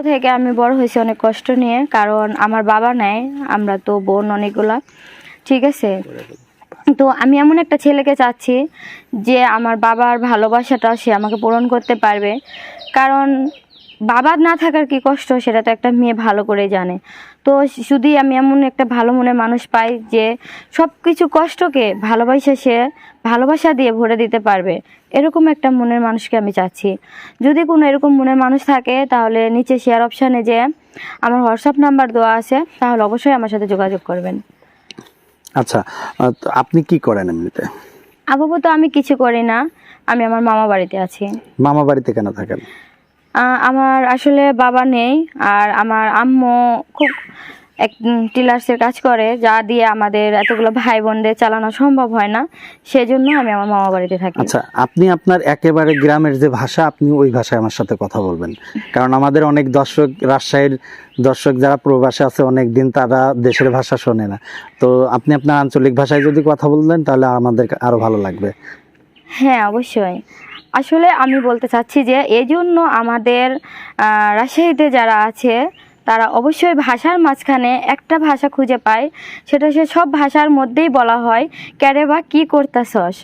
থেকে আমি বড় হয়েছি অনেক কষ্ট নিয়ে, কারণ আমার বাবা নাই, আমরা তো বোন অনেকগুলা, ঠিক আছে। তো আমি এমন একটা ছেলেকে চাচ্ছি যে আমার বাবার ভালোবাসাটা সে আমাকে পূরণ করতে পারবে, কারণ বাবা না থাকার কি কষ্ট সেটা তো একটা মেয়ে ভালো করে জানে। তো যদি আমি এমন একটা ভালো মনের মানুষ পাই যে সব কিছু কষ্টকে ভালোবাসা দিয়ে ভরে দিতে পারবে, এরকম একটা মনের মানুষকে আমি চাচ্ছি। যদি কোনো এরকম মনের মানুষ থাকে তাহলে নিচে শেয়ার অপশানে যে আমার হোয়াটসঅ্যাপ নাম্বার দেওয়া আছে, তাহলে অবশ্যই আমার সাথে যোগাযোগ করবেন। আচ্ছা, তো আপনি কি করেন এমনিতে? আপাতত আমি কিছু করি না, আমি আমার মামা বাড়িতে আছি। মামা বাড়িতে কেন থাকেন? আমার আসলে বাবা নেই, আর আমার আম্মু খুব টিলার্সের কাজ করে, যা দিয়ে আমাদের এতগুলো ভাই বোনদের চালানো সম্ভব হয় না, সেজন্য আমি আমার মামা বাড়িতে থাকি। আচ্ছা, আপনি আপনার একেবারে গ্রামের যে ভাষা, আপনি ওই ভাষায় আমার সাথে কথা বলবেন, কারণ আমাদের অনেক দর্শক, রাজশাহীর দর্শক যারা প্রবাসে আছে অনেক দিন, তারা দেশের ভাষা শোনে না। তো আপনি আপনার আঞ্চলিক ভাষায় যদি কথা বললেন তাহলে আমাদের আরো ভালো লাগবে। হ্যাঁ, অবশ্যই। আসলে আমি বলতে চাচ্ছি যে এই জন্য আমাদের রাজশাহীতে যারা আছে তারা অবশ্যই ভাষার মাঝখানে একটা ভাষা খুঁজে পায়, সেটা সে সব ভাষার মধ্যেই বলা হয় ক্যারে বা কী করতাছস।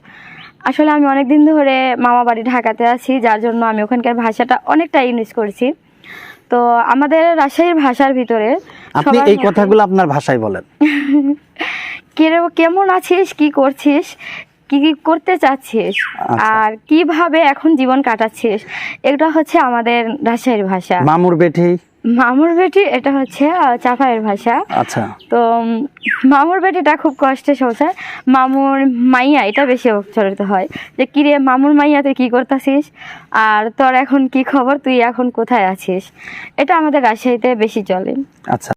আসলে আমি অনেক দিন ধরে মামা বাড়ি ঢাকাতে আছি, যার জন্য আমি ওখানকার ভাষাটা অনেকটা ইউজ করছি। তো আমাদের রাজশাহীর ভাষার ভিতরে আপনি এই কথাগুলো আপনার ভাষায় বলেন। কেমন আছিস, কি করছিস, কি কি করতে চাচ্ছিস, আর কিভাবে এখন জীবন কাটাচ্ছিস, এটা হচ্ছে আমাদের রাজশাহীর ভাষা। মামুর বেটি এটা হচ্ছে চাপাইয়ের ভাষা। আচ্ছা। তো মামুর বেটিটা খুব কষ্টে শোষায়, মামুর মাইয়া এটা বেশি উচ্চারিত হয় যে কিরে মামুর মাইয়া তুই কি করতেছিস, আর তোর এখন কি খবর, তুই এখন কোথায় আছিস, এটা আমাদের রাজশাহীতে বেশি চলে। আচ্ছা।